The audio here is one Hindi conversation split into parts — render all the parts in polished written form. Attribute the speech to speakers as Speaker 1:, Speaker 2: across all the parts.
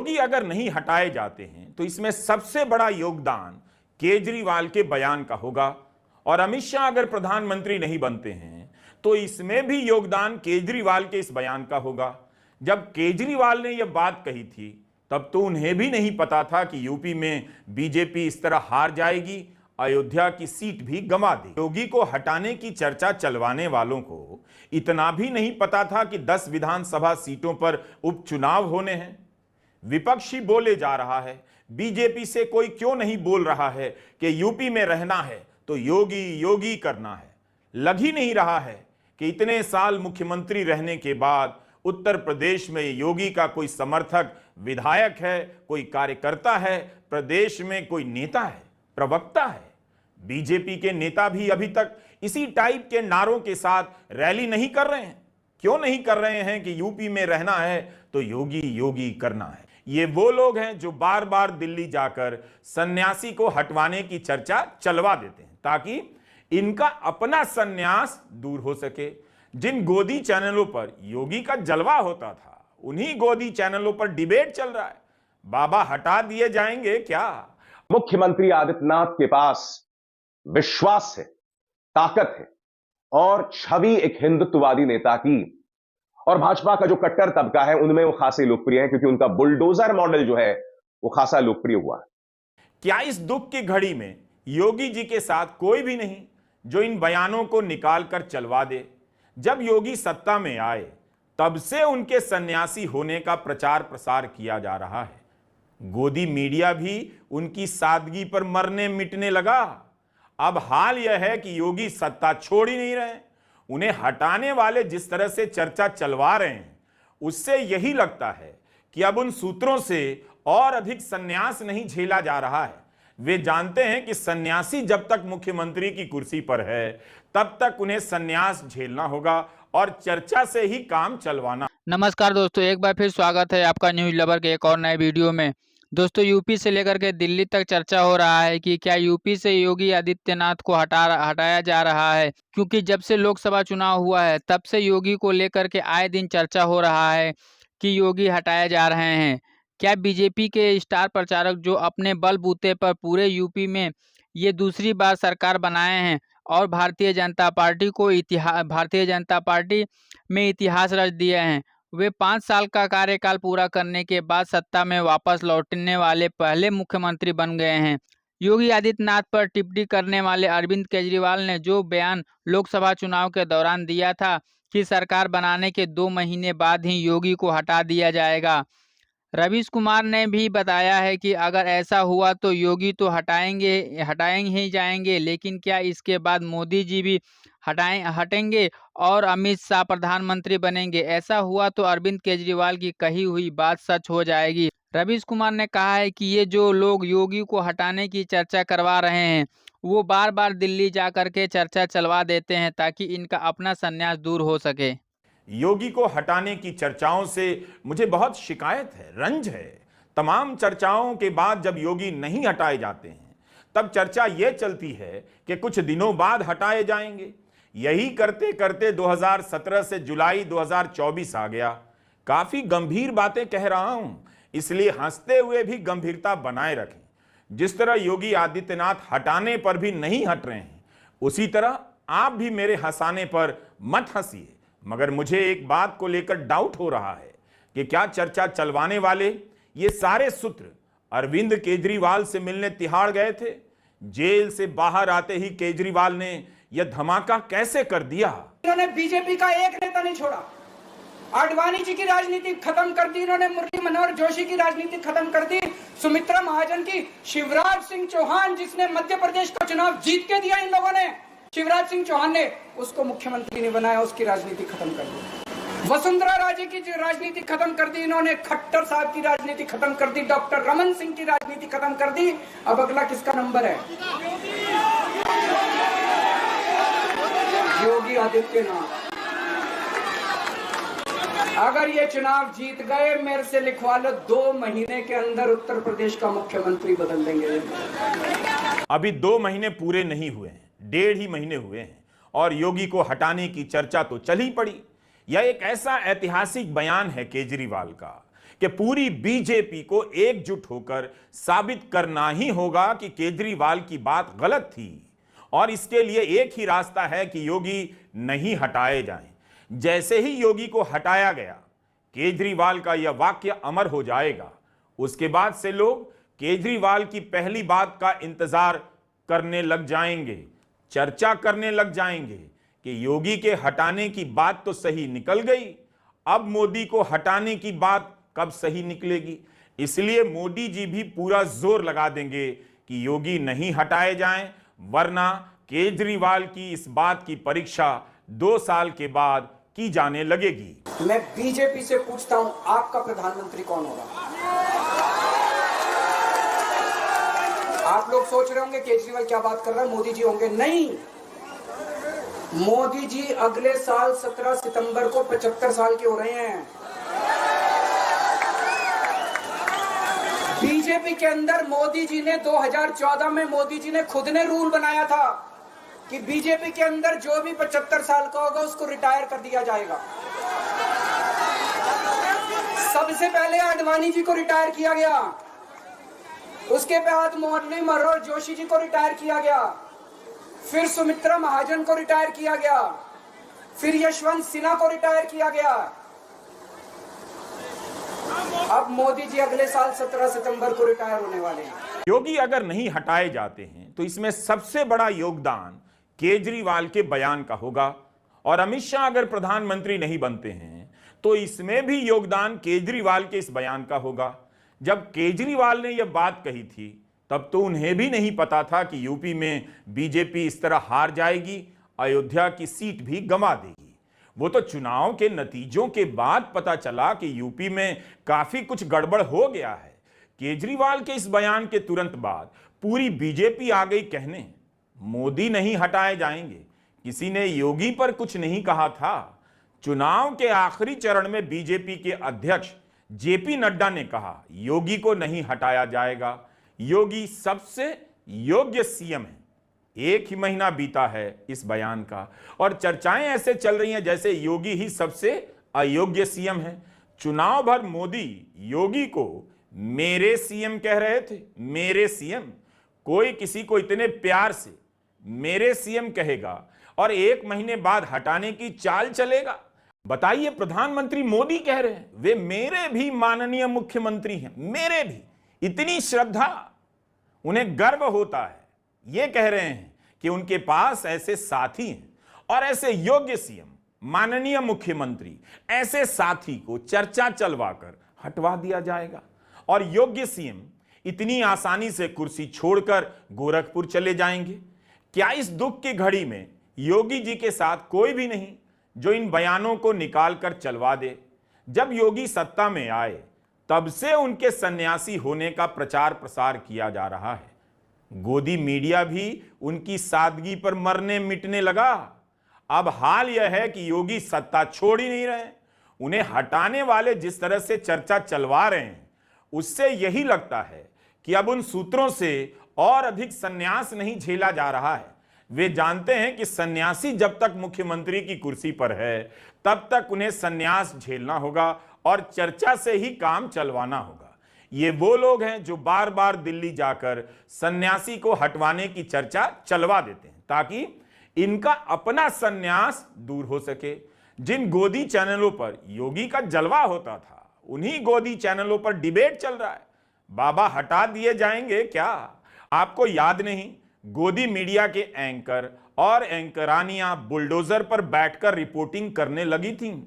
Speaker 1: योगी अगर नहीं हटाए जाते हैं तो इसमें सबसे बड़ा योगदान केजरीवाल के बयान का होगा, और अमित शाह अगर प्रधानमंत्री नहीं बनते हैं तो इसमें भी योगदान केजरीवाल के इस बयान का होगा। जब केजरीवाल ने यह बात कही थी तब तो उन्हें भी नहीं पता था कि यूपी में बीजेपी इस तरह हार जाएगी, अयोध्या की सीट भी गंवा देगी। योगी को हटाने की चर्चा चलवाने वालों को इतना भी नहीं पता था कि 10 विधानसभा सीटों पर उपचुनाव होने हैं। विपक्षी बोले जा रहा है, बीजेपी से कोई क्यों नहीं बोल रहा है कि यूपी में रहना है तो योगी योगी करना है। लग ही नहीं रहा है कि इतने साल मुख्यमंत्री रहने के बाद उत्तर प्रदेश में योगी का कोई समर्थक विधायक है, कोई कार्यकर्ता है, प्रदेश में कोई नेता है, प्रवक्ता है। बीजेपी के नेता भी अभी तक इसी टाइप के नारों के साथ रैली नहीं कर रहे हैं। क्यों नहीं कर रहे हैं कि यूपी में रहना है तो योगी योगी करना है। ये वो लोग हैं जो बार बार दिल्ली जाकर सन्यासी को हटवाने की चर्चा चलवा देते हैं ताकि इनका अपना सन्यास दूर हो सके। जिन गोदी चैनलों पर योगी का जलवा होता था उन्हीं गोदी चैनलों पर डिबेट चल रहा है। बाबा हटा दिए जाएंगे क्या?
Speaker 2: मुख्यमंत्री आदित्यनाथ के पास विश्वास है, ताकत है और छवि एक हिंदुत्ववादी नेता की, और भाजपा का जो कट्टर तबका है उनमें वो खासे लोकप्रिय है क्योंकि उनका बुलडोजर मॉडल जो है वो खासा लोकप्रिय हुआ है।
Speaker 1: क्या इस दुख की घड़ी में योगी जी के साथ कोई भी नहीं जो इन बयानों को निकाल कर चलवा दे? जब योगी सत्ता में आए तब से उनके सन्यासी होने का प्रचार प्रसार किया जा रहा है। गोदी मीडिया भी उनकी सादगी पर मरने मिटने लगा। अब हाल यह है कि योगी सत्ता छोड़ ही नहीं रहे। उन्हें हटाने वाले जिस तरह से चर्चा चलवा रहे हैं उससे यही लगता है कि अब उन सूत्रों से और अधिक सन्यास नहीं झेला जा रहा है। वे जानते हैं कि सन्यासी जब तक मुख्यमंत्री की कुर्सी पर है तब तक उन्हें सन्यास झेलना होगा और चर्चा से ही काम चलवाना।
Speaker 3: नमस्कार दोस्तों, एक बार फिर स्वागत है आपका न्यूज लवर के एक और नए वीडियो में। दोस्तों, यूपी से लेकर के दिल्ली तक चर्चा हो रहा है कि क्या यूपी से योगी आदित्यनाथ को हटाया जा रहा है, क्योंकि जब से लोकसभा चुनाव हुआ है तब से योगी को लेकर के आए दिन चर्चा हो रहा है कि योगी हटाए जा रहे हैं। क्या बीजेपी के स्टार प्रचारक जो अपने बलबूते पर पूरे यूपी में ये दूसरी बार सरकार बनाए हैं और भारतीय जनता पार्टी में इतिहास रच दिए हैं, वे 5 साल का कार्यकाल पूरा करने के बाद सत्ता में वापस लौटने वाले पहले मुख्यमंत्री बन गए हैं। योगी आदित्यनाथ पर टिप्पणी करने वाले अरविंद केजरीवाल ने जो बयान लोकसभा चुनाव के दौरान दिया था कि सरकार बनाने के 2 महीने बाद ही योगी को हटा दिया जाएगा, रवीश कुमार ने भी बताया है कि अगर ऐसा हुआ तो योगी तो हटाएंगे ही जाएंगे, लेकिन क्या इसके बाद मोदी जी भी हटेंगे और अमित शाह प्रधानमंत्री बनेंगे? ऐसा हुआ तो अरविंद केजरीवाल की कही हुई बात सच हो जाएगी। रवीश कुमार ने कहा है कि ये जो लोग योगी को हटाने की चर्चा करवा रहे हैं वो बार बार दिल्ली जा करके चर्चा चलवा देते हैं ताकि इनका अपना संन्यास दूर हो सके।
Speaker 1: योगी को हटाने की चर्चाओं से मुझे बहुत शिकायत है, रंज है। तमाम चर्चाओं के बाद जब योगी नहीं हटाए जाते हैं तब चर्चा यह चलती है कि कुछ दिनों बाद हटाए जाएंगे। यही करते करते 2017 से जुलाई 2024 आ गया। काफी गंभीर बातें कह रहा हूं, इसलिए हंसते हुए भी गंभीरता बनाए रखें। जिस तरह योगी आदित्यनाथ हटाने पर भी नहीं हट रहे हैं उसी तरह आप भी मेरे हंसाने पर मत हंसिए। मगर मुझे एक बात को लेकर डाउट हो रहा है कि क्या चर्चा चलवाने वाले ये सारे सूत्र अरविंद केजरीवाल से मिलने तिहाड़ गए थे? जेल से बाहर आते ही केजरीवाल ने यह धमाका कैसे कर दिया?
Speaker 4: इन्होंने बीजेपी का एक नेता नहीं छोड़ा। आडवाणी जी की राजनीति खत्म कर दी इन्होंने, मुरली मनोहर जोशी की राजनीति खत्म कर दी, सुमित्रा महाजन की, शिवराज सिंह चौहान जिसने मध्य प्रदेश का चुनाव जीत के दिया इन लोगों ने, शिवराज सिंह चौहान ने उसको मुख्यमंत्री नहीं बनाया, उसकी राजनीति खत्म कर दी। वसुंधरा राजे की राजनीति खत्म कर दी इन्होंने, खट्टर साहब की राजनीति खत्म कर दी, डॉक्टर रमन सिंह की राजनीति खत्म कर दी। अब अगला किसका नंबर है? योगी आदित्यनाथ। अगर ये चुनाव जीत गए, मेरे से लिखवा लो, 2 महीने के अंदर उत्तर प्रदेश का मुख्यमंत्री बदल देंगे।
Speaker 1: अभी 2 महीने पूरे नहीं हुए हैं, 1.5 ही महीने हुए हैं और योगी को हटाने की चर्चा तो चल ही पड़ी। यह एक ऐसा ऐतिहासिक बयान है केजरीवाल का कि पूरी बीजेपी को एकजुट होकर साबित करना ही होगा कि केजरीवाल की बात गलत थी और इसके लिए एक ही रास्ता है कि योगी नहीं हटाए जाएं। जैसे ही योगी को हटाया गया, केजरीवाल का यह वाक्य अमर हो जाएगा। उसके बाद से लोग केजरीवाल की पहली बात का इंतजार करने लग जाएंगे, चर्चा करने लग जाएंगे कि योगी के हटाने की बात तो सही निकल गई, अब मोदी को हटाने की बात कब सही निकलेगी। इसलिए मोदी जी भी पूरा जोर लगा देंगे कि योगी नहीं हटाए जाएं, वरना केजरीवाल की इस बात की परीक्षा 2 साल के बाद की जाने लगेगी।
Speaker 4: मैं बीजेपी से पूछता हूं, आपका प्रधानमंत्री कौन होगा? आप लोग सोच रहे होंगे केजरीवाल क्या बात कर रहा है, मोदी जी होंगे। नहीं, मोदी जी अगले साल 17 सितंबर को 75 साल के हो रहे हैं। बीजेपी के अंदर मोदी जी ने 2014 में मोदी जी ने खुद ने रूल बनाया था कि बीजेपी के अंदर जो भी 75 साल का होगा उसको रिटायर कर दिया जाएगा। सबसे पहले आडवाणी जी को रिटायर किया गया, उसके बाद मुरली मनोहर जोशी जी को रिटायर किया गया, फिर सुमित्रा महाजन को रिटायर किया गया, फिर यशवंत सिन्हा को रिटायर किया गया। अब मोदी जी अगले साल 17 सितंबर को रिटायर होने वाले हैं।
Speaker 1: योगी अगर नहीं हटाए जाते हैं तो इसमें सबसे बड़ा योगदान केजरीवाल के बयान का होगा, और अमित शाह अगर प्रधानमंत्री नहीं बनते हैं तो इसमें भी योगदान केजरीवाल के इस बयान का होगा। जब केजरीवाल ने यह बात कही थी तब तो उन्हें भी नहीं पता था कि यूपी में बीजेपी इस तरह हार जाएगी, अयोध्या की सीट भी गंवा देगी। वो तो चुनाव के नतीजों के बाद पता चला कि यूपी में काफी कुछ गड़बड़ हो गया है। केजरीवाल के इस बयान के तुरंत बाद पूरी बीजेपी आ गई कहने, मोदी नहीं हटाए जाएंगे। किसी ने योगी पर कुछ नहीं कहा था। चुनाव के आखिरी चरण में बीजेपी के अध्यक्ष जेपी नड्डा ने कहा योगी को नहीं हटाया जाएगा, योगी सबसे योग्य सीएम है। 1 ही महीना बीता है इस बयान का और चर्चाएं ऐसे चल रही हैं जैसे योगी ही सबसे अयोग्य सीएम है। चुनाव भर मोदी योगी को मेरे सीएम कह रहे थे, मेरे सीएम। कोई किसी को इतने प्यार से मेरे सीएम कहेगा और 1 महीने बाद हटाने की चाल चलेगा? बताइए, प्रधानमंत्री मोदी कह रहे हैं वे मेरे भी माननीय मुख्यमंत्री हैं, मेरे भी। इतनी श्रद्धा, उन्हें गर्व होता है। ये कह रहे हैं कि उनके पास ऐसे साथी हैं और ऐसे योग्य सीएम, माननीय मुख्यमंत्री, ऐसे साथी को चर्चा चलवाकर हटवा दिया जाएगा और योग्य सीएम इतनी आसानी से कुर्सी छोड़कर गोरखपुर चले जाएंगे। क्या इस दुख की घड़ी में योगी जी के साथ कोई भी नहीं जो इन बयानों को निकाल कर चलवा दे? जब योगी सत्ता में आए तब से उनके सन्यासी होने का प्रचार प्रसार किया जा रहा है। गोदी मीडिया भी उनकी सादगी पर मरने मिटने लगा। अब हाल यह है कि योगी सत्ता छोड़ ही नहीं रहे। उन्हें हटाने वाले जिस तरह से चर्चा चलवा रहे हैं उससे यही लगता है कि अब उन सूत्रों से और अधिक सन्यास नहीं झेला जा रहा है। वे जानते हैं कि सन्यासी जब तक मुख्यमंत्री की कुर्सी पर है तब तक उन्हें सन्यास झेलना होगा और चर्चा से ही काम चलवाना होगा। ये वो लोग हैं जो बार बार दिल्ली जाकर सन्यासी को हटवाने की चर्चा चलवा देते हैं ताकि इनका अपना सन्यास दूर हो सके। जिन गोदी चैनलों पर योगी का जलवा होता था उन्हीं गोदी चैनलों पर डिबेट चल रहा है। बाबा हटा दिए जाएंगे क्या? आपको याद नहीं, गोदी मीडिया के एंकर और एंकरानियां बुलडोजर पर बैठकर रिपोर्टिंग करने लगी थीं।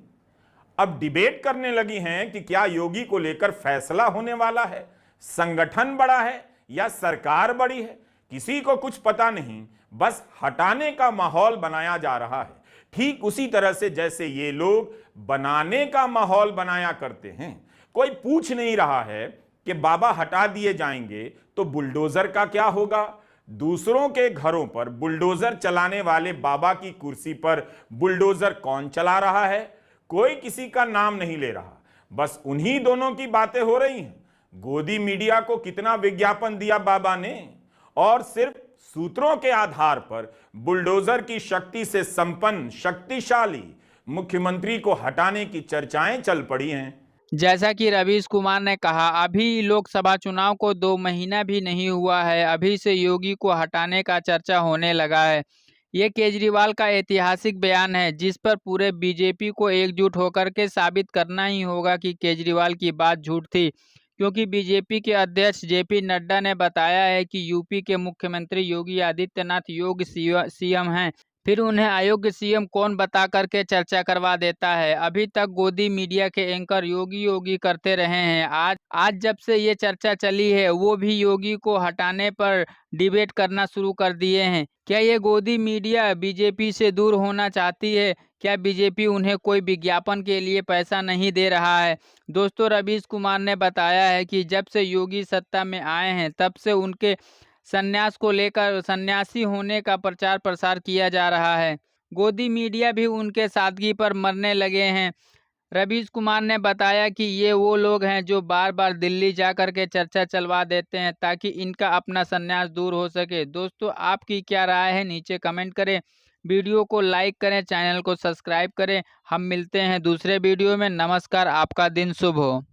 Speaker 1: अब डिबेट करने लगी हैं कि क्या योगी को लेकर फैसला होने वाला है, संगठन बड़ा है या सरकार बड़ी है। किसी को कुछ पता नहीं, बस हटाने का माहौल बनाया जा रहा है। ठीक उसी तरह से जैसे ये लोग बनाने का माहौल बनाया करते हैं। कोई पूछ नहीं रहा है कि बाबा हटा दिए जाएंगे तो बुलडोजर का क्या होगा। दूसरों के घरों पर बुलडोजर चलाने वाले बाबा की कुर्सी पर बुलडोजर कौन चला रहा है? कोई किसी का नाम नहीं ले रहा, बस उन्हीं दोनों की बातें हो रही हैं। गोदी मीडिया को कितना विज्ञापन दिया बाबा ने और सिर्फ सूत्रों के आधार पर बुलडोजर की शक्ति से संपन्न शक्तिशाली मुख्यमंत्री को हटाने की चर्चाएं चल पड़ी हैं।
Speaker 3: जैसा कि रवीश कुमार ने कहा, अभी लोकसभा चुनाव को 2 महीना भी नहीं हुआ है, अभी से योगी को हटाने का चर्चा होने लगा है। ये केजरीवाल का ऐतिहासिक बयान है, जिस पर पूरे बीजेपी को एकजुट होकर के साबित करना ही होगा कि केजरीवाल की बात झूठ थी, क्योंकि बीजेपी के अध्यक्ष जेपी नड्डा ने बताया है कि यूपी के मुख्यमंत्री योगी आदित्यनाथ योग्य सीएम हैं। फिर उन्हें अयोग्य सीएम कौन बता करके चर्चा करवा देता है। अभी तक गोदी मीडिया के एंकर योगी योगी करते रहे हैं। आज जब से ये चर्चा चली है, वो भी योगी को हटाने पर डिबेट करना शुरू कर दिए हैं। क्या ये गोदी मीडिया बीजेपी से दूर होना चाहती है? क्या बीजेपी उन्हें कोई विज्ञापन के लिए पैसा नहीं दे रहा है? दोस्तों, रवीश कुमार ने बताया है कि जब से योगी सत्ता में आए हैं, तब से उनके संन्यास को लेकर सन्यासी होने का प्रचार प्रसार किया जा रहा है। गोदी मीडिया भी उनके सादगी पर मरने लगे हैं। रवीश कुमार ने बताया कि ये वो लोग हैं जो बार बार दिल्ली जा कर के चर्चा चलवा देते हैं ताकि इनका अपना संन्यास दूर हो सके। दोस्तों, आपकी क्या राय है? नीचे कमेंट करें, वीडियो को लाइक करें, चैनल को सब्सक्राइब करें। हम मिलते हैं दूसरे वीडियो में। नमस्कार, आपका दिन शुभ हो।